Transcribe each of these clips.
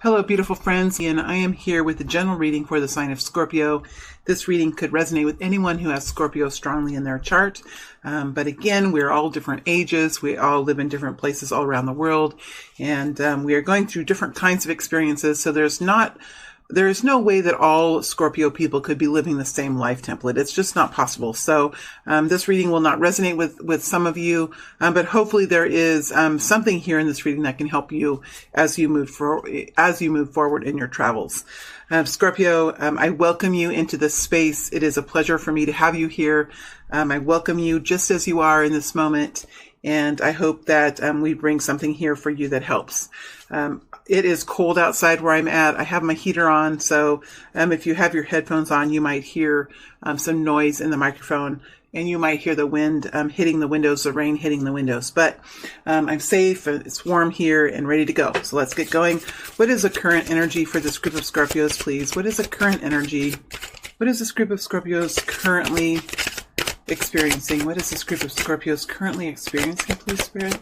Hello, beautiful friends, and I am here with a general reading for the sign of Scorpio. This reading could resonate with anyone who has Scorpio strongly in their chart. But again, we're all different ages. We all live in different places all around the world, and we are going through different kinds of experiences. So there is no way that all Scorpio people could be living the same life template. It's just not possible. So this reading will not resonate with some of you, but hopefully there is something here in this reading that can help you as you move forward in your travels. Scorpio, I welcome you into this space. It is a pleasure for me to have you here. I welcome you just as you are in this moment, and I hope that we bring something here for you that helps. It is cold outside where I'm at. I have my heater on, so if you have your headphones on, you might hear some noise in the microphone, and you might hear the wind hitting the windows, the rain hitting the windows. But I'm safe, it's warm here, and ready to go. So let's get going. What is the current energy for this group of Scorpios, please? What is the current energy? What is this group of Scorpios currently experiencing? What is this group of Scorpios currently experiencing, please, Spirit?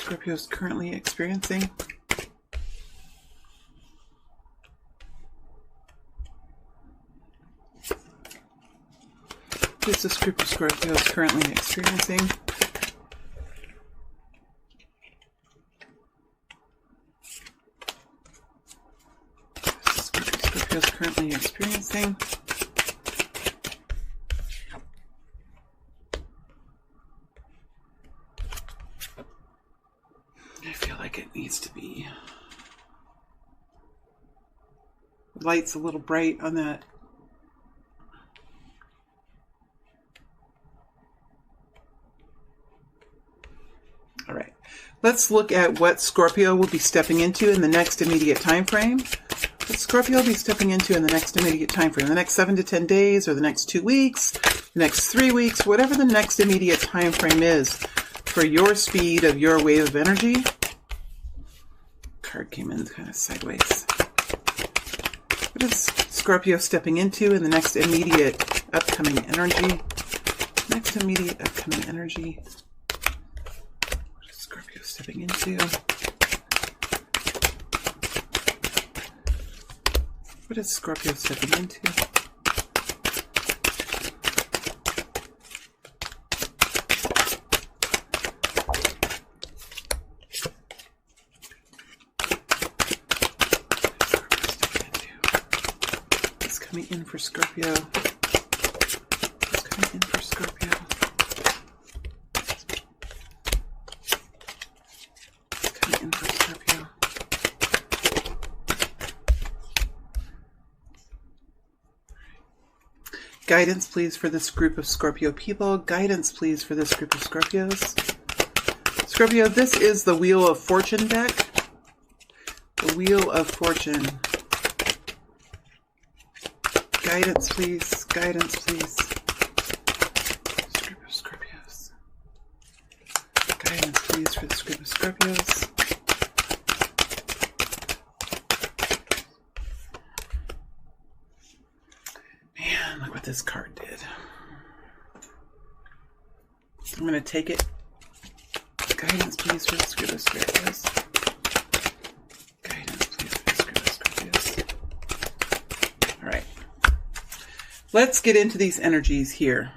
Scorpios currently experiencing. What is this group of Scorpios currently experiencing? What is this group of Scorpios currently experiencing? I feel like it needs to be. The light's a little bright on that. All right. Let's look at what Scorpio will be stepping into in the next immediate time frame. What Scorpio will be stepping into in the next immediate time frame, the next 7 to 10 days, or the next 2 weeks, the next 3 weeks, whatever the next immediate time frame is for your speed of your wave of energy. Card came in kind of sideways. What is Scorpio stepping into in the next immediate upcoming energy? Next immediate upcoming energy. What is Scorpio stepping into? What is Scorpio stepping into? Coming in for Scorpio. What's coming in for Scorpio? What's coming in for Scorpio? Guidance, please, for this group of Scorpio people. Guidance, please, for this group of Scorpios. Scorpio, this is the Wheel of Fortune deck. The Wheel of Fortune. Guidance, please. Guidance, please. This group of Scorpios. Guidance, please, for this group of Scorpios. Man, look what this card did. I'm going to take it. Guidance, please, for this group of Scorpios. Guidance, please, for this group of Scorpios. All right. Let's get into these energies here.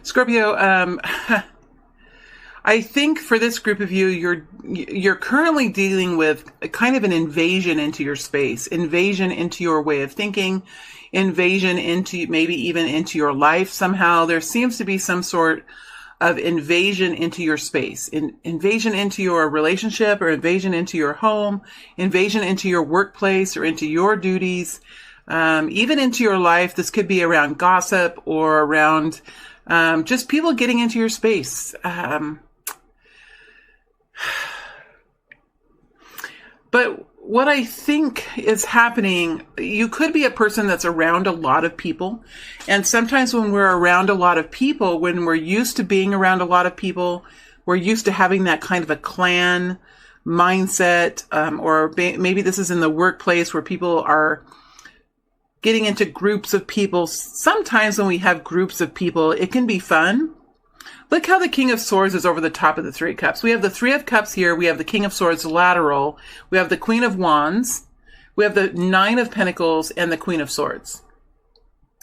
Scorpio, I think for this group of you, you're currently dealing with a kind of an invasion into your space, invasion into your way of thinking, invasion into maybe even into your life. Somehow there seems to be some sort of invasion into your space, invasion into your relationship, or invasion into your home, invasion into your workplace or into your duties, even into your life. This could be around gossip or around just people getting into your space. But what I think is happening, you could be a person that's around a lot of people. And sometimes when we're around a lot of people, when we're used to being around a lot of people, we're used to having that kind of a clan mindset, or maybe this is in the workplace where people are getting into groups of people. Sometimes when we have groups of people, it can be fun. Look how the King of Swords is over the top of the Three of Cups. We have the Three of Cups here. We have the King of Swords lateral. We have the Queen of Wands. We have the Nine of Pentacles and the Queen of Swords.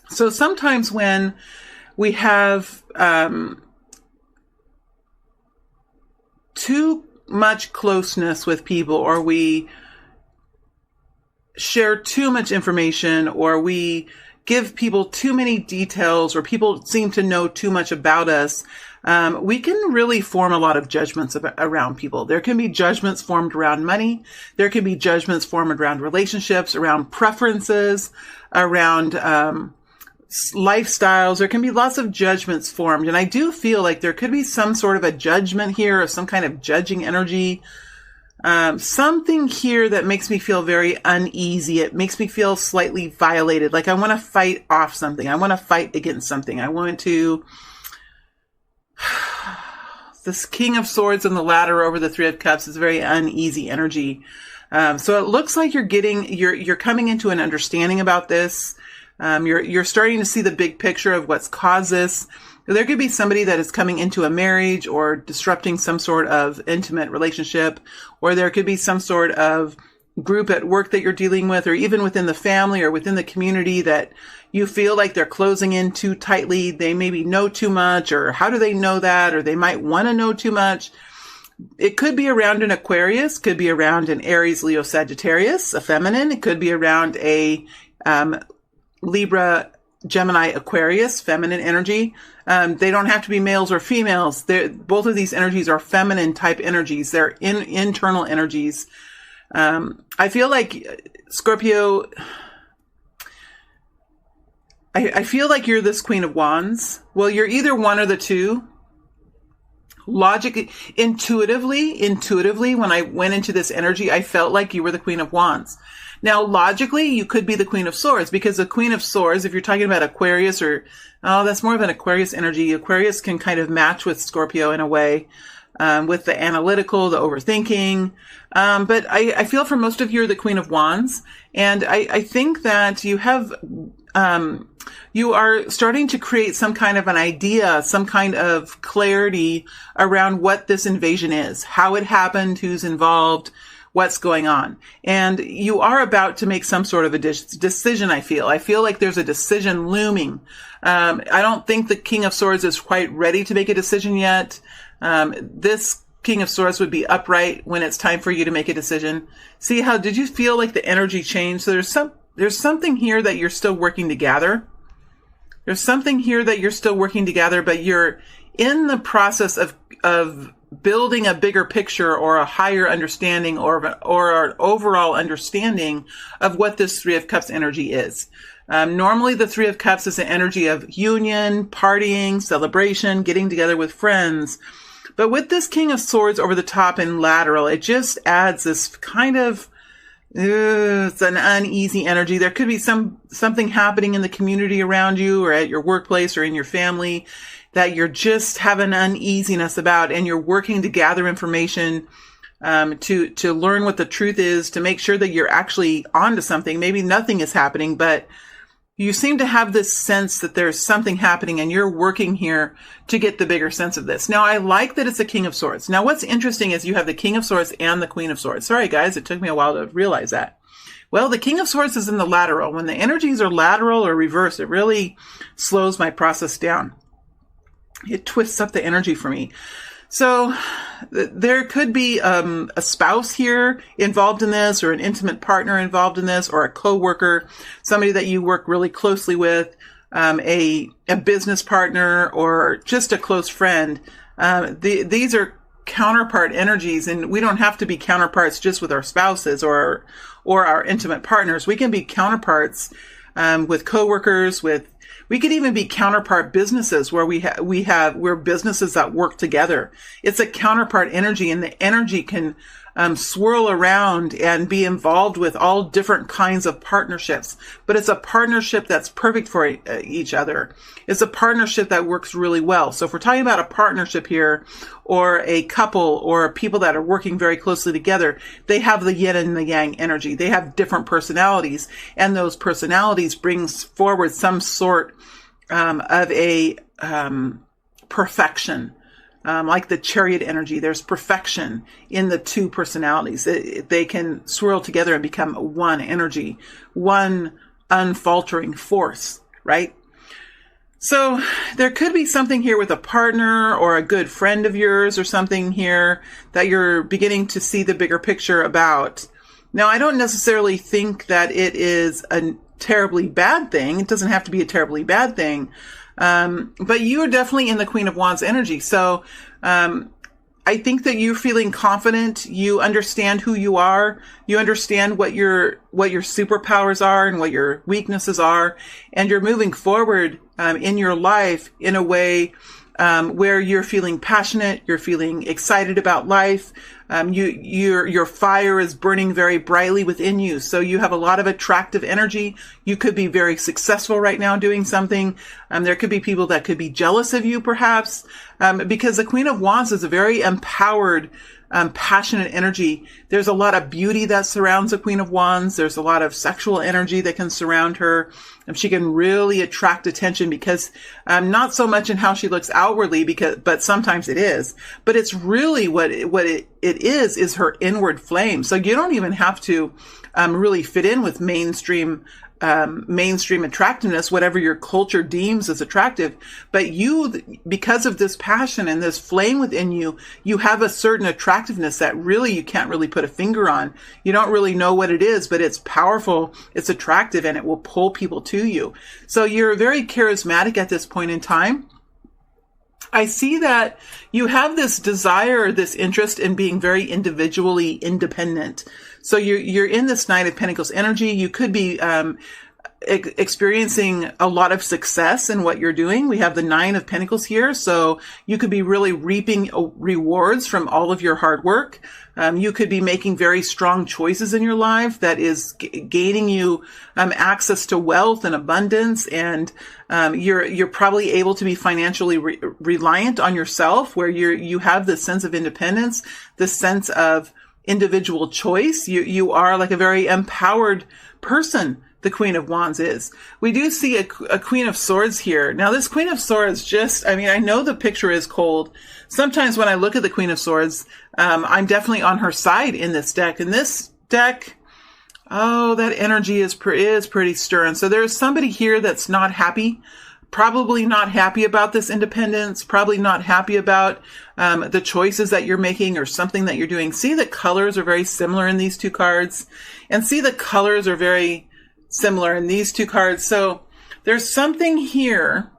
So sometimes when we have too much closeness with people, or we share too much information, or we give people too many details, or people seem to know too much about us, we can really form a lot of judgments around people. There can be judgments formed around money. There can be judgments formed around relationships, around preferences, around lifestyles. There can be lots of judgments formed. And I do feel like there could be some sort of a judgment here, or some kind of judging energy. Something here that makes me feel very uneasy. It makes me feel slightly violated. Like I want to fight off something. I want to fight against something. I want to... This King of Swords and the ladder over the Three of Cups is very uneasy energy. So it looks like you're coming into an understanding about this. You're starting to see the big picture of what's caused this. There could be somebody that is coming into a marriage or disrupting some sort of intimate relationship, or there could be some sort of group at work that you're dealing with, or even within the family or within the community that you feel like they're closing in too tightly. They maybe know too much, or how do they know that? Or they might want to know too much. It could be around an Aquarius, could be around an Aries, Leo, Sagittarius, a feminine. It could be around a Libra, Gemini, Aquarius, feminine energy. They don't have to be males or females. Both of these energies are feminine type energies. They're internal energies. I feel like Scorpio, I feel like you're this Queen of Wands. Well, you're either one or the two. Logically, intuitively, when I went into this energy, I felt like you were the Queen of Wands. Now, logically, you could be the Queen of Swords, because the Queen of Swords, if you're talking about Aquarius, that's more of an Aquarius energy. Aquarius can kind of match with Scorpio in a way, with the analytical, the overthinking. But I feel for most of you, you're the Queen of Wands. And I think that you have, you are starting to create some kind of an idea, some kind of clarity around what this invasion is, how it happened, who's involved, what's going on. And you are about to make some sort of a decision, I feel. I feel like there's a decision looming. I don't think the King of Swords is quite ready to make a decision yet. This King of Swords would be upright when it's time for you to make a decision. See how, did you feel like the energy changed? So there's something here that you're still working to gather. There's something here that you're still working to gather, but you're in the process of building a bigger picture, or a higher understanding, or an overall understanding of what this Three of Cups energy is. Normally the Three of Cups is an energy of union, partying, celebration, getting together with friends. But with this King of Swords over the top and lateral, it just adds this kind of, it's an uneasy energy. There could be something happening in the community around you, or at your workplace, or in your family, that you're just having uneasiness about, and you're working to gather information, to learn what the truth is, to make sure that you're actually onto something. Maybe nothing is happening, but you seem to have this sense that there's something happening, and you're working here to get the bigger sense of this. Now, I like that it's a King of Swords. Now, what's interesting is you have the King of Swords and the Queen of Swords. Sorry, guys, it took me a while to realize that. Well, the King of Swords is in the lateral. When the energies are lateral or reversed, it really slows my process down. It twists up the energy for me. So there could be a spouse here involved in this, or an intimate partner involved in this, or a coworker, somebody that you work really closely with, a business partner, or just a close friend. These are counterpart energies, and we don't have to be counterparts just with our spouses or our intimate partners. We can be counterparts with coworkers, we could even be counterpart businesses where we're businesses that work together. It's a counterpart energy, and the energy can swirl around and be involved with all different kinds of partnerships. But it's a partnership that's perfect for each other. It's a partnership that works really well. So if we're talking about a partnership here, or a couple, or people that are working very closely together, they have the yin and the yang energy. They have different personalities, and those personalities brings forward some sort of a perfection. Like the chariot energy, there's perfection in the two personalities. They can swirl together and become one energy, one unfaltering force, right? So there could be something here with a partner or a good friend of yours or something here that you're beginning to see the bigger picture about. Now, I don't necessarily think that it is a terribly bad thing. It doesn't have to be a terribly bad thing. But you are definitely in the Queen of Wands energy. So, I think that you're feeling confident. You understand who you are. You understand what your superpowers are and what your weaknesses are. And you're moving forward, in your life in a way, where you're feeling passionate. You're feeling excited about life. Your fire is burning very brightly within you. So you have a lot of attractive energy. You could be very successful right now doing something. There could be people that could be jealous of you, perhaps, because the Queen of Wands is a very empowered, passionate energy. There's a lot of beauty that surrounds the Queen of Wands. There's a lot of sexual energy that can surround her. And she can really attract attention because, not so much in how she looks outwardly, but sometimes it is, but it's really what it is her inward flame. So you don't even have to, really fit in with mainstream attractiveness, whatever your culture deems as attractive. But you, because of this passion and this flame within you, you have a certain attractiveness that really you can't really put a finger on. You don't really know what it is, but it's powerful, it's attractive, and it will pull people to you. So you're very charismatic at this point in time. I see that you have this desire, this interest in being very individually independent. So you're in this Knight of Pentacles energy. You could be experiencing a lot of success in what you're doing. We have the Nine of Pentacles here. So you could be really reaping rewards from all of your hard work. You could be making very strong choices in your life that is gaining you access to wealth and abundance. And you're probably able to be financially reliant on yourself, where you have this sense of independence, this sense of individual choice. You are like a very empowered person. The Queen of Wands is. We do see a Queen of Swords here. Now, this Queen of Swords I know the picture is cold. Sometimes when I look at the Queen of Swords, I'm definitely on her side in this deck. In this deck, that energy is pretty stern. So there's somebody here that's not happy. Probably not happy about this independence, probably not happy about the choices that you're making or something that you're doing. See, the colors are very similar in these two cards, and see, the colors are very similar in these two cards. So there's something here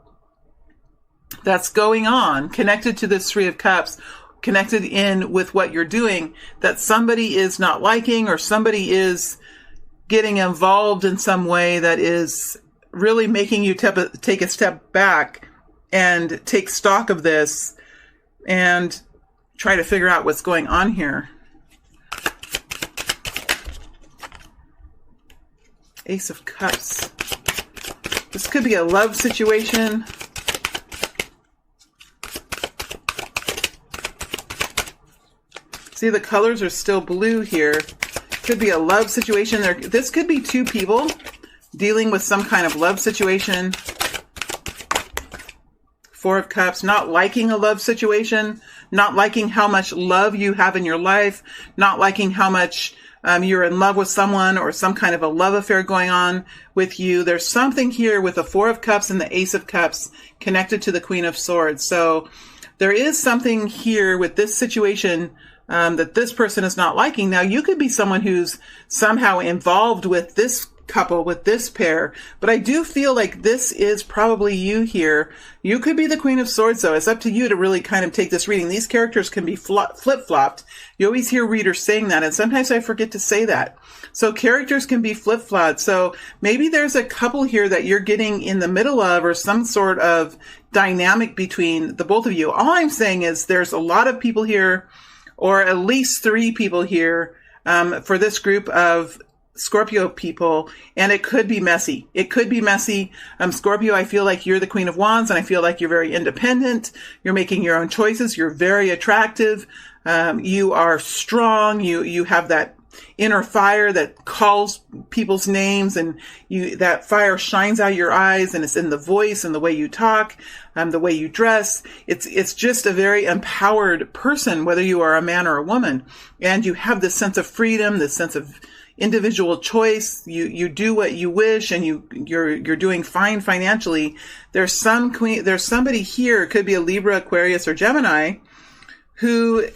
that's going on connected to this Three of Cups, connected in with what you're doing, that somebody is not liking, or somebody is getting involved in some way that is really making you take a step back and take stock of this and try to figure out what's going on here. Ace of Cups. This could be a love situation. See, the colors are still blue here. Could be a love situation. This could be two people dealing with some kind of love situation. Four of Cups, not liking a love situation, not liking how much love you have in your life, not liking how much you're in love with someone, or some kind of a love affair going on with you. There's something here with the Four of Cups and the Ace of Cups connected to the Queen of Swords. So there is something here with this situation that this person is not liking. Now, you could be someone who's somehow involved with this couple, with this pair, but I do feel like this is probably you here. You could be the Queen of Swords, though. It's up to you to really kind of take this reading. These characters can be flip-flopped. You always hear readers saying that, and sometimes I forget to say that. So characters can be flip-flopped. So maybe there's a couple here that you're getting in the middle of, or some sort of dynamic between the both of you. All I'm saying is there's a lot of people here or at least 3 people here for this group of Scorpio people, and it could be messy. It could be messy. Scorpio, I feel like you're the Queen of Wands, and I feel like you're very independent. You're making your own choices. You're very attractive. You are strong. You have that inner fire that calls people's names, and that fire shines out your eyes, and it's in the voice and the way you talk, the way you dress. It's just a very empowered person, whether you are a man or a woman, and you have this sense of freedom, this sense of individual choice. You do what you wish, and you're doing fine financially. There's somebody here, it could be a Libra, Aquarius, or Gemini, who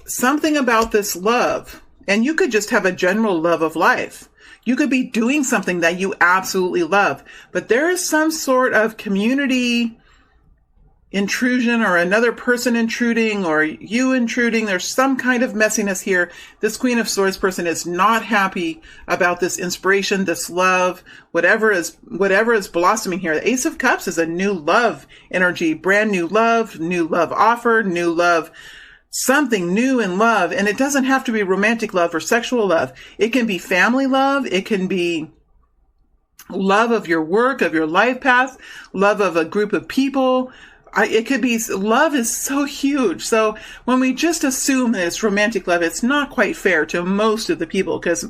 something about this love, and you could just have a general love of life. You could be doing something that you absolutely love, but there is some sort of community intrusion, or another person intruding, or you intruding. There's some kind of messiness here. This Queen of Swords person is not happy about this inspiration, this love, whatever is blossoming here. The Ace of Cups is a new love energy, brand new love offer, new love, something new in love. And it doesn't have to be romantic love or sexual love. It can be family love. It can be love of your work, of your life path, love of a group of people. It could be, love is so huge. So when we just assume that it's romantic love, it's not quite fair to most of the people, because,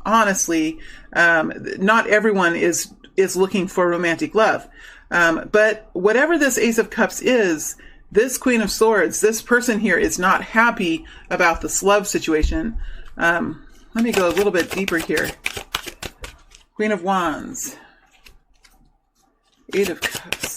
honestly, not everyone is looking for romantic love. But whatever this Ace of Cups is, this Queen of Swords, this person here is not happy about this love situation. Let me go a little bit deeper here. Queen of Wands, 8 of Cups.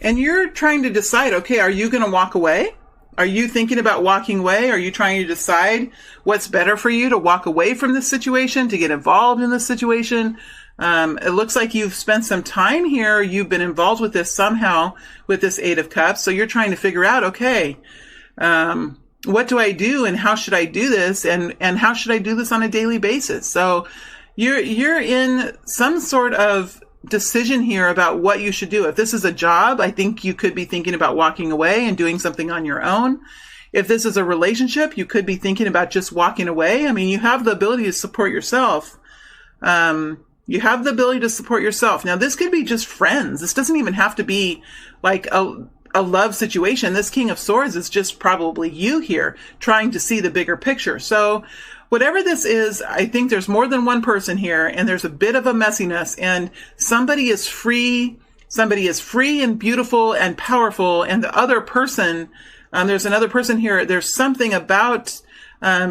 And you're trying to decide, okay, are you going to walk away? Are you thinking about walking away? Are you trying to decide what's better for you, to walk away from this situation, to get involved in this situation? It looks like you've spent some time here. You've been involved with this somehow, with this 8 of Cups. So you're trying to figure out, okay, what do I do, and how should I do this? And how should I do this on a daily basis? So you're in some sort of decision here about what you should do. If this is a job, I think you could be thinking about walking away and doing something on your own. If this is a relationship, you could be thinking about just walking away. I mean, you have the ability to support yourself. You have the ability to support yourself. Now, this could be just friends. This doesn't even have to be like a love situation. This King of Swords is just probably you here trying to see the bigger picture. So whatever this is, I think there's more than one person here, and there's a bit of a messiness, and somebody is free and beautiful and powerful, and the other person, there's another person here. There's something about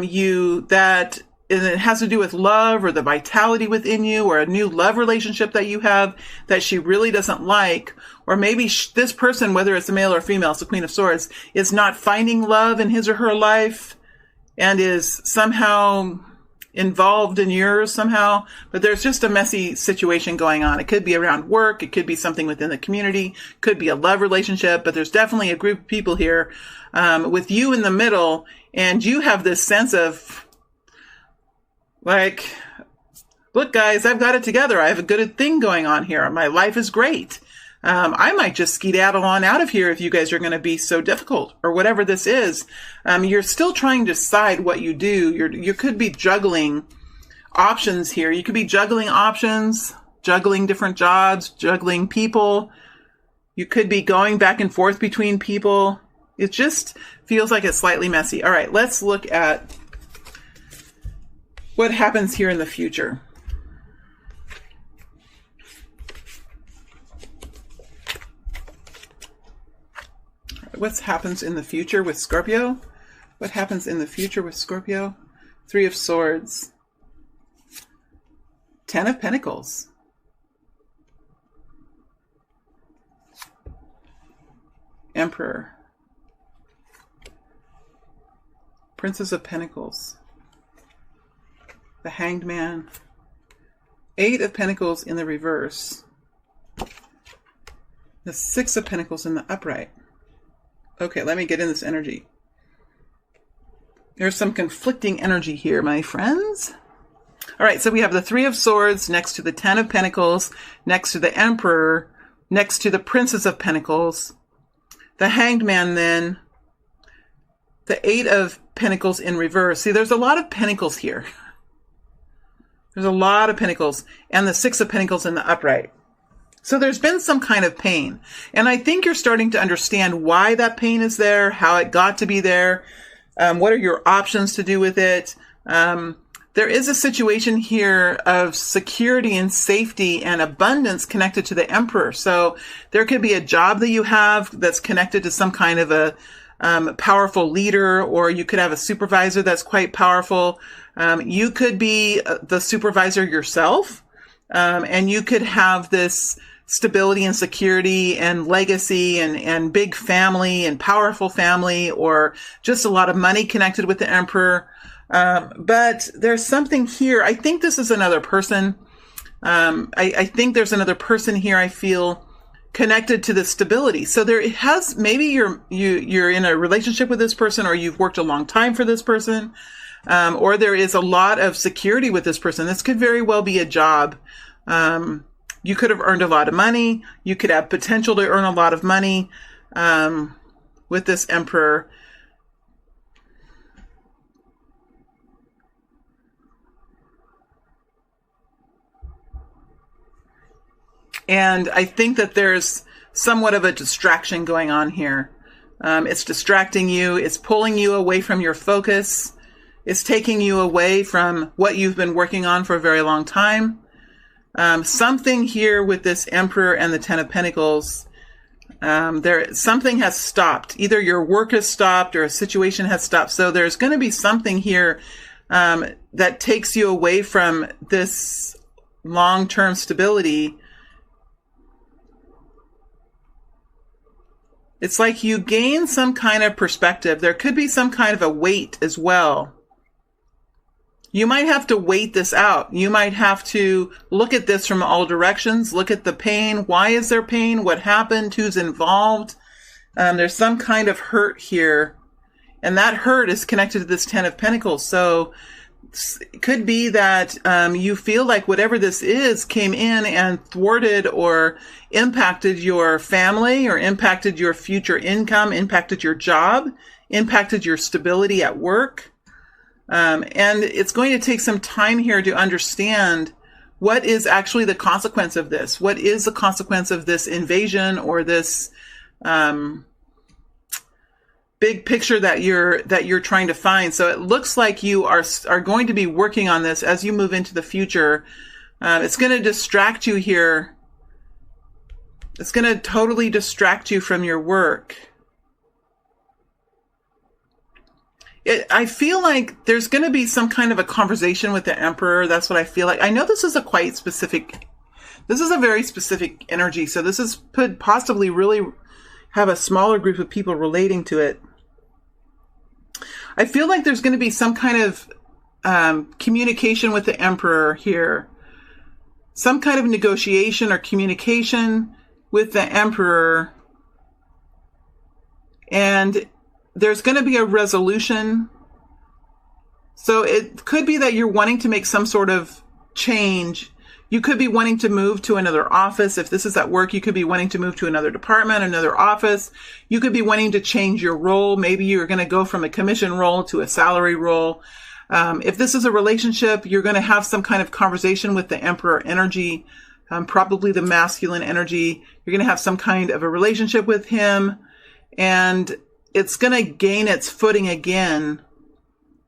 you that it has to do with love, or the vitality within you, or a new love relationship that you have that she really doesn't like. Or maybe this person, whether it's a male or female, it's the Queen of Swords, is not finding love in his or her life, and is somehow involved in yours somehow. But there's just a messy situation going on. It could be around work. It could be something within the community. Could be a love relationship. But there's definitely a group of people here with you in the middle. And you have this sense of, like, look, guys, I've got it together. I have a good thing going on here. My life is great. I might just skedaddle on out of here if you guys are going to be so difficult, or whatever this is. You're still trying to decide what you do. You could be juggling options here. You could be juggling options, juggling different jobs, juggling people. You could be going back and forth between people. It just feels like it's slightly messy. All right, let's look at what happens here in the future. What happens in the future with Scorpio? What happens in the future with Scorpio? 3 of Swords. 10 of Pentacles. Emperor. Princess of Pentacles. The Hanged Man. 8 of Pentacles in the reverse. The 6 of Pentacles in the upright. Okay, let me get in this energy. There's some conflicting energy here, my friends. All right, so we have the 3 of Swords next to the 10 of Pentacles, next to the Emperor, next to the Princess of Pentacles. The Hanged Man then, the Eight of Pentacles in reverse. See, there's a lot of pentacles here. There's a lot of pentacles, and the Six of Pentacles in the upright. So there's been some kind of pain. And I think you're starting to understand why that pain is there, how it got to be there, what are your options to do with it. There is a situation here of security and safety and abundance connected to the Emperor. So there could be a job that you have that's connected to some kind of a powerful leader, or you could have a supervisor that's quite powerful. You could be the supervisor yourself, and you could have this stability and security and legacy and big family and powerful family, or just a lot of money connected with the Emperor. But there's something here. I think this is another person. I think there's another person here, I feel, connected to the stability. So there has, maybe you're in a relationship with this person, or you've worked a long time for this person, or there is a lot of security with this person. This could very well be a job. You could have earned a lot of money. You could have potential to earn a lot of money with this Emperor. And I think that there's somewhat of a distraction going on here. It's distracting you. It's pulling you away from your focus. It's taking you away from what you've been working on for a very long time. Something here with this Emperor and the Ten of Pentacles, something has stopped. Either your work has stopped or a situation has stopped. So there's going to be something here that takes you away from this long-term stability. It's like you gain some kind of perspective. There could be some kind of a weight as well. You might have to wait this out. You might have to look at this from all directions. Look at the pain. Why is there pain? What happened? Who's involved? There's some kind of hurt here. And that hurt is connected to this Ten of Pentacles. So it could be that you feel like whatever this is came in and thwarted or impacted your family, or impacted your future income, impacted your job, impacted your stability at work. And it's going to take some time here to understand what is actually the consequence of this. What is the consequence of this invasion, or this big picture that you're trying to find. So it looks like you are going to be working on this as you move into the future. It's going to distract you here. It's going to totally distract you from your work. I feel like there's going to be some kind of a conversation with the Emperor. That's what I feel like. I know this is a very specific energy. So could possibly really have a smaller group of people relating to it. I feel like there's going to be some kind of communication with the Emperor here. Some kind of negotiation or communication with the Emperor. And there's going to be a resolution. So it could be that you're wanting to make some sort of change. You could be wanting to move to another office. If this is at work, you could be wanting to move to another department, another office. You could be wanting to change your role. Maybe you're going to go from a commission role to a salary role. If this is a relationship, you're going to have some kind of conversation with the Emperor energy, probably the masculine energy. You're going to have some kind of a relationship with him, and it's going to gain its footing again,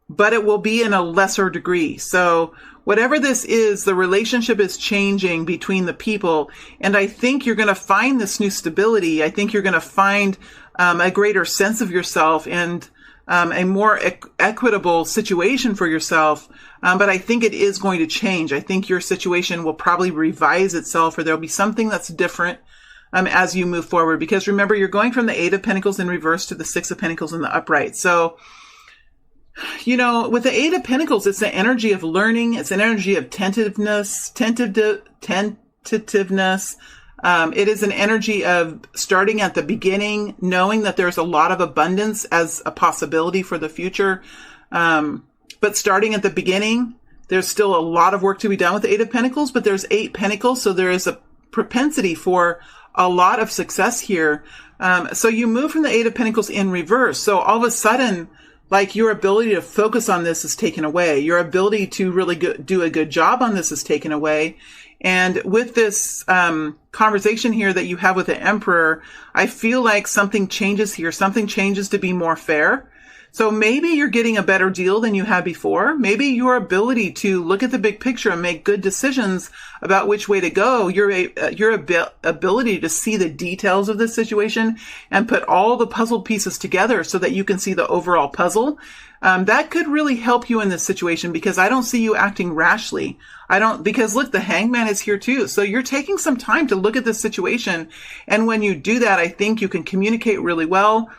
but it will be in a lesser degree. So whatever this is, the relationship is changing between the people. And I think you're going to find this new stability. I think you're going to find a greater sense of yourself and a more equitable situation for yourself. But I think it is going to change. I think your situation will probably revise itself, or there'll be something that's different as you move forward. Because remember, you're going from the Eight of Pentacles in reverse to the Six of Pentacles in the upright. So, you know, with the Eight of Pentacles, it's the energy of learning. It's an energy of tentativeness. It is an energy of starting at the beginning, knowing that there's a lot of abundance as a possibility for the future. But starting at the beginning, there's still a lot of work to be done with the Eight of Pentacles, but there's 8 Pentacles. So there is a propensity for a lot of success here. So you move from the Eight of Pentacles in reverse. So all of a sudden, like, your ability to focus on this is taken away. Your ability to really do a good job on this is taken away. And with this conversation here that you have with the Emperor, I feel like something changes here. Something changes to be more fair. So maybe you're getting a better deal than you had before. Maybe your ability to look at the big picture and make good decisions about which way to go, your ability to see the details of this situation and put all the puzzle pieces together so that you can see the overall puzzle, that could really help you in this situation, because I don't see you acting rashly. Because look, the Hangman is here too. So you're taking some time to look at this situation. And when you do that, I think you can communicate really well.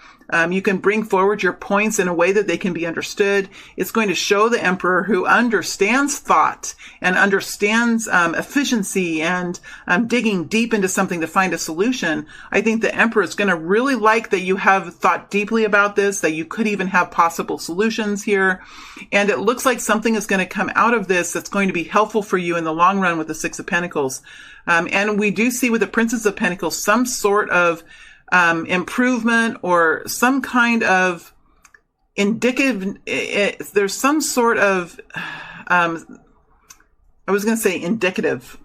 You can bring forward your points in a way that they can be understood. It's going to show the Emperor, who understands thought and understands efficiency and digging deep into something to find a solution. I think the Emperor is going to really like that you have thought deeply about this, that you could even have possible solutions here. And it looks like something is going to come out of this that's going to be helpful for you in the long run with the Six of Pentacles. And we do see with the Princess of Pentacles some sort of improvement or some kind of indicative. There's some sort of, I was going to say indicative.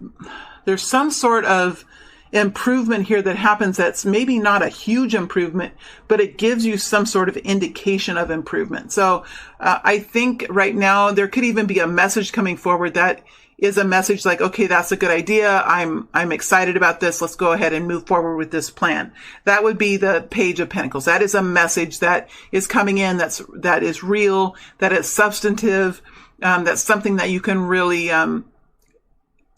There's some sort of improvement here that happens that's maybe not a huge improvement, but it gives you some sort of indication of improvement. So I think right now there could even be a message coming forward that is a message like, okay, that's a good idea. I'm excited about this. Let's go ahead and move forward with this plan. That would be the Page of Pentacles. That is a message that is coming in. That is real, that is substantive. That's something that you can really,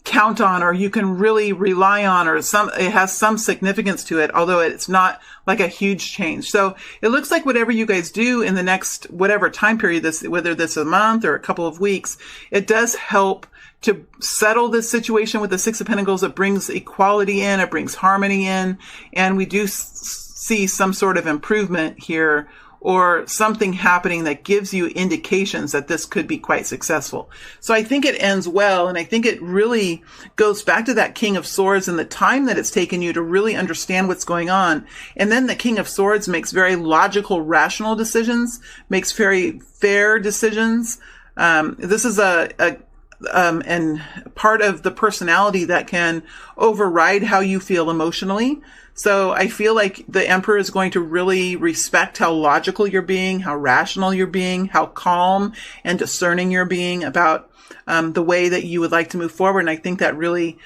count on, or you can really rely on, or it has some significance to it, although it's not like a huge change. So it looks like whatever you guys do in the next, whatever time period whether this is a month or a couple of weeks, it does help to settle this situation with the Six of Pentacles. It brings equality in, it brings harmony in, and we do see some sort of improvement here, or something happening that gives you indications that this could be quite successful. So I think it ends well, and I think it really goes back to that King of Swords and the time that it's taken you to really understand what's going on. And then the King of Swords makes very logical, rational decisions, makes very fair decisions. This is and part of the personality that can override how you feel emotionally. So I feel like the Emperor is going to really respect how logical you're being, how rational you're being, how calm and discerning you're being about the way that you would like to move forward. And I think that really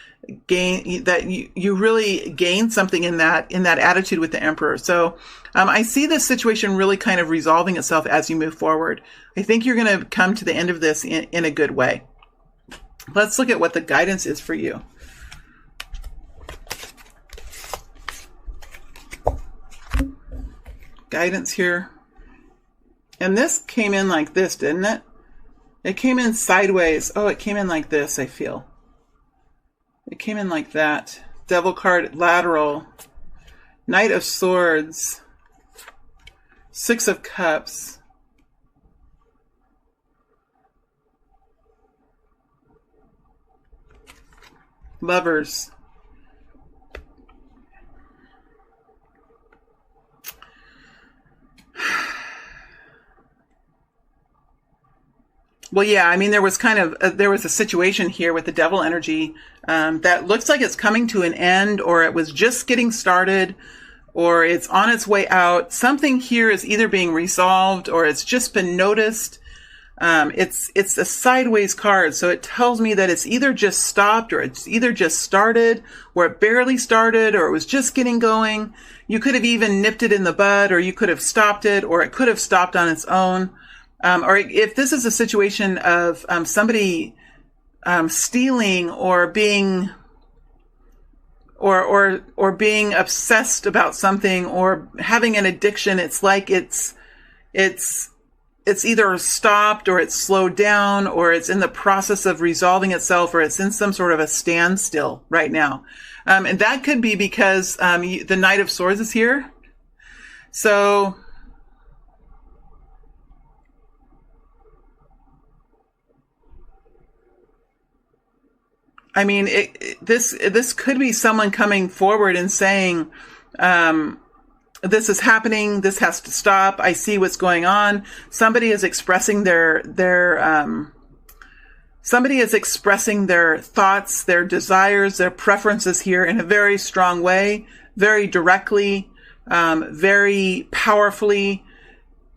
you really gain something in that attitude with the Emperor. So I see this situation really kind of resolving itself as you move forward. I think you're going to come to the end of this in a good way. Let's look at what the guidance is for you. Guidance here. And this came in like this, didn't it? It came in sideways. Oh, it came in like this, I feel. It came in like that. Devil card, lateral. Knight of Swords. Six of Cups. Lovers. Well, yeah, I mean, there was a situation here with the devil energy that looks like it's coming to an end, or it was just getting started, or it's on its way out. Something here is either being resolved or it's just been noticed. It's a sideways card, so it tells me that it's either just stopped, or it's either just started, or it barely started, or it was just getting going. You could have even nipped it in the bud, or you could have stopped it, or it could have stopped on its own. Or if this is a situation of somebody stealing or being or being obsessed about something or having an addiction, it's like it's either stopped, or it's slowed down, or it's in the process of resolving itself, or it's in some sort of a standstill right now. And that could be because the Knight of Swords is here. So I mean, this could be someone coming forward and saying, this is happening. This has to stop. I see what's going on. Somebody is expressing their thoughts, their desires, their preferences here in a very strong way, very directly, very powerfully.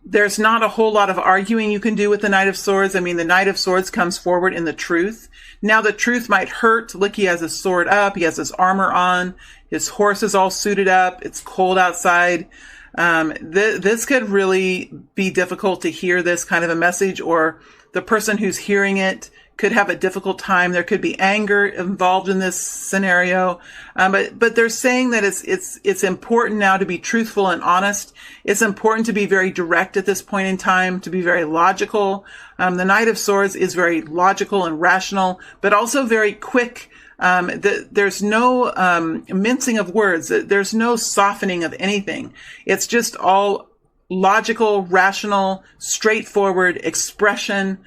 There's not a whole lot of arguing you can do with the Knight of Swords. I mean, the Knight of Swords comes forward in the truth. Now, the truth might hurt. Look, he has his sword up. He has his armor on. His horse is all suited up. It's cold outside. This could really be difficult to hear this kind of a message, or the person who's hearing it could have a difficult time. There could be anger involved in this scenario. But they're saying that it's important now to be truthful and honest. It's important to be very direct at this point in time, to be very logical. The Knight of Swords is very logical and rational, but also very quick. There's no mincing of words. There's no softening of anything. It's just all logical, rational, straightforward expression,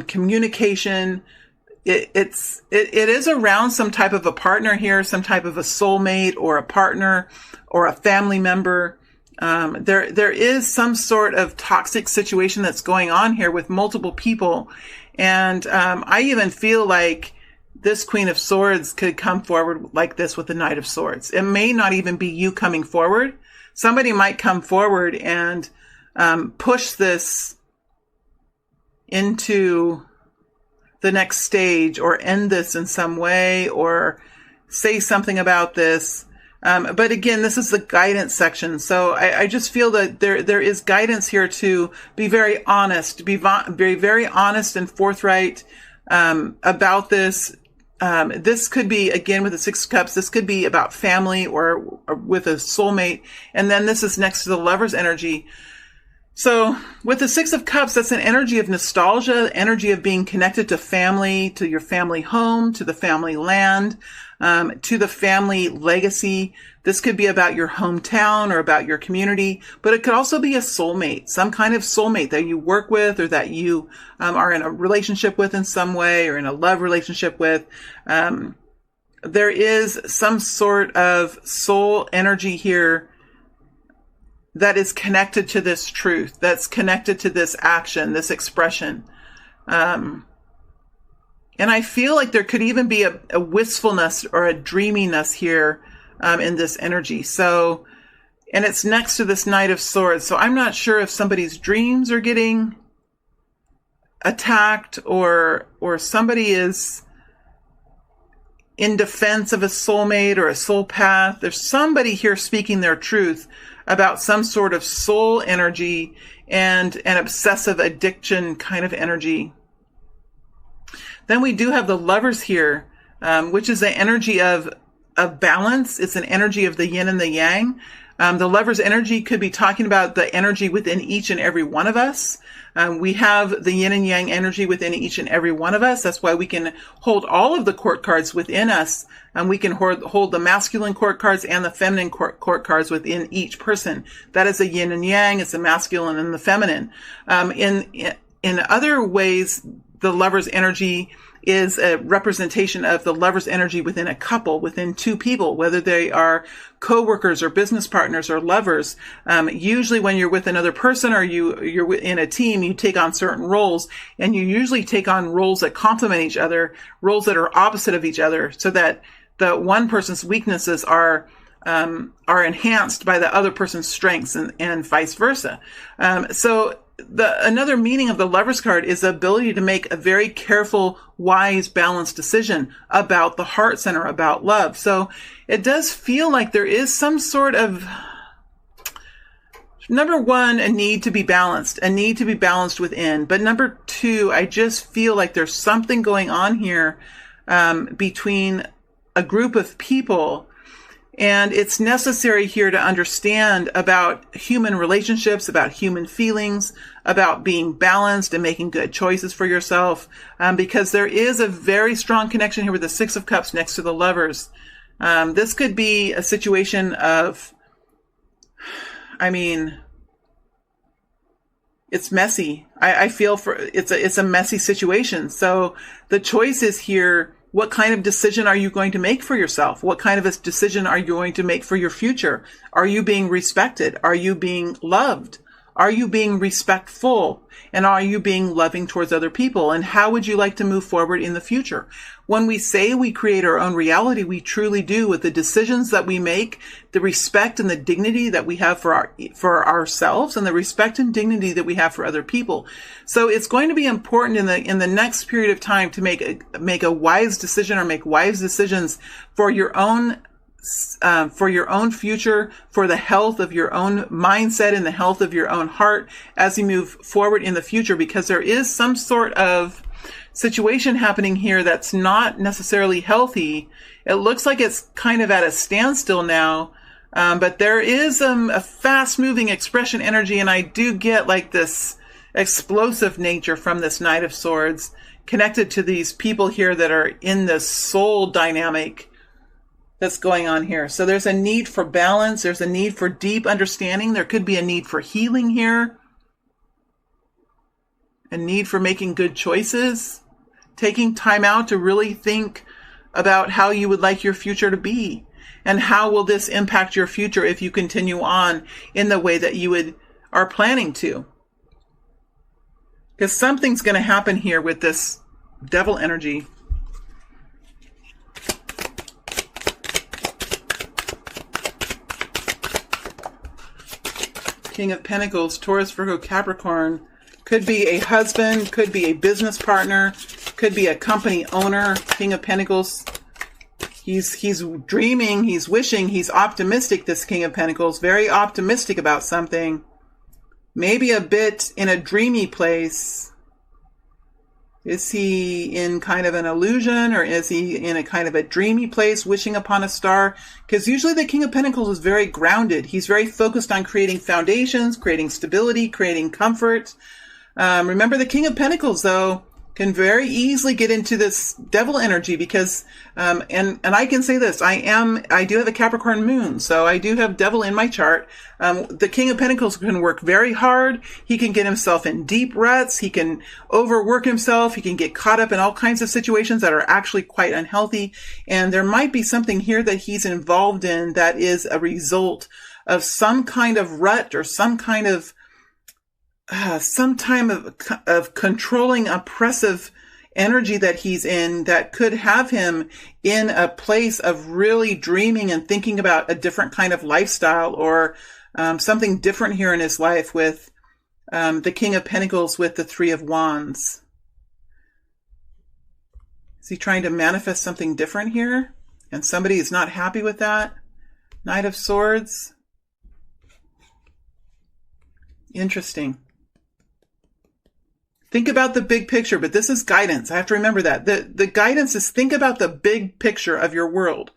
communication. It is around some type of a partner here, some type of a soulmate or a partner or a family member. There is some sort of toxic situation that's going on here with multiple people. And I even feel like this Queen of Swords could come forward like this with the Knight of Swords. It may not even be you coming forward. Somebody might come forward and push this into the next stage, or end this in some way, or say something about this. But again, this is the guidance section. So I just feel that there is guidance here to be very honest, be very honest and forthright about this. This could be, again, with the Six of Cups, this could be about family or with a soulmate. And then this is next to the Lover's energy. So with the Six of Cups, that's an energy of nostalgia, energy of being connected to family, to your family home, to the family land, to the family legacy. This could be about your hometown or about your community, but it could also be a soulmate, some kind of soulmate that you work with, or that you are in a relationship with in some way, or in a love relationship with. There is some sort of soul energy here that is connected to this truth, that's connected to this action, this expression. And I feel like there could even be a wistfulness or a dreaminess here in this energy. So, and it's next to this Knight of Swords. So I'm not sure if somebody's dreams are getting attacked, or somebody is in defense of a soulmate or a soul path. There's somebody here speaking their truth about some sort of soul energy and an obsessive addiction kind of energy. Then we do have the Lovers here, which is the energy of balance. It's an energy of the yin and the yang. The Lover's energy could be talking about the energy within each and every one of us. We have the yin and yang energy within each and every one of us. That's why we can hold all of the court cards within us. And we can hold the masculine court cards and the feminine court cards within each person. That is a yin and yang. It's the masculine and the feminine. In other ways, the Lover's energy is a representation of the Lover's energy within a couple, within two people, whether they are co-workers or business partners or lovers. Usually when you're with another person, or you're in a team, you take on certain roles, and you usually take on roles that complement each other, roles that are opposite of each other, so that the one person's weaknesses are enhanced by the other person's strengths, and vice versa. So another meaning of the Lover's card is the ability to make a very careful, wise, balanced decision about the heart center, about love. So it does feel like there is some sort of, number one, a need to be balanced within. But number two, I just feel like there's something going on here between a group of people. And it's necessary here to understand about human relationships, about human feelings, about being balanced and making good choices for yourself, because there is a very strong connection here with the Six of Cups next to the Lovers. This could be a situation of, it's messy. I feel it's a messy situation. So the choices here What kind of decision are you going to make for yourself? What kind of a decision are you going to make for your future? Are you being respected? Are you being loved? Are you being respectful? And are you being loving towards other people? And how would you like to move forward in the future? When we say we create our own reality, we truly do, with the decisions that we make, the respect and the dignity that we have for ourselves, and the respect and dignity that we have for other people. So it's going to be important in the next period of time to make a wise decision, or make wise decisions for your own future, for the health of your own mindset and the health of your own heart as you move forward in the future, because there is some sort of situation happening here that's not necessarily healthy. It looks like it's kind of at a standstill now, but there is a fast-moving expression energy, and I do get like this explosive nature from this Knight of Swords connected to these people here that are in this soul dynamic that's going on here. So there's a need for balance. There's a need for deep understanding. There could be a need for healing here. A need for making good choices. Taking time out to really think about how you would like your future to be. And how will this impact your future if you continue on in the way that you are planning to. Because something's going to happen here with this devil energy. King of Pentacles, Taurus, Virgo, Capricorn. Could be a husband, could be a business partner, could be a company owner. King of Pentacles. He's dreaming, he's wishing, he's optimistic, this King of Pentacles. Very optimistic about something. Maybe a bit in a dreamy place. Is he in kind of an illusion, or is he in a kind of a dreamy place, wishing upon a star? Because usually the King of Pentacles is very grounded. He's very focused on creating foundations, creating stability, creating comfort. Remember, the King of Pentacles, though, can very easily get into this devil energy because, and I can say this, I do have a Capricorn moon, so I do have devil in my chart. The King of Pentacles can work very hard. He can get himself in deep ruts. He can overwork himself. He can get caught up in all kinds of situations that are actually quite unhealthy. And there might be something here that he's involved in that is a result of some kind of rut, or some kind of of controlling, oppressive energy that he's in, that could have him in a place of really dreaming and thinking about a different kind of lifestyle, or something different here in his life, with the King of Pentacles with the Three of Wands. Is he trying to manifest something different here? And somebody is not happy with that? Knight of Swords. Interesting. Think about the big picture, but this is guidance. I have to remember that. The guidance is, think about the big picture of your world.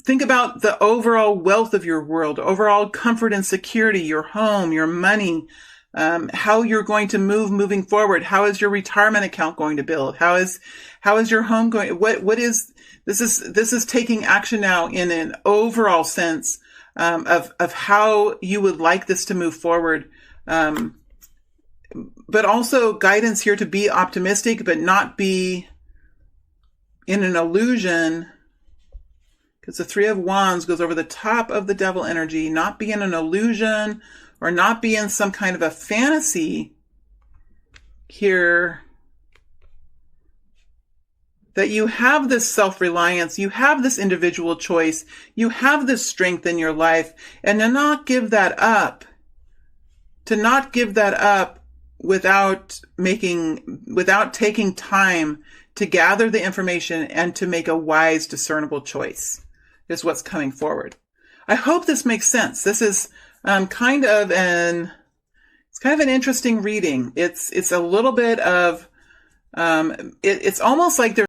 Think about the overall wealth of your world, overall comfort and security, your home, your money, how you're going to moving forward. How is your retirement account going to build? How is your home going? This is taking action now in an overall sense, of how you would like this to move forward. But also guidance here to be optimistic, but not be in an illusion, because the Three of Wands goes over the top of the devil energy. Not be in an illusion, or not be in some kind of a fantasy here, that you have this self-reliance, you have this individual choice, you have this strength in your life, and to not give that up. To not give that up without taking time to gather the information and to make a wise, discernible choice, is what's coming forward. I hope this makes sense. This is kind of an interesting reading. It's a little bit of, it's almost like there's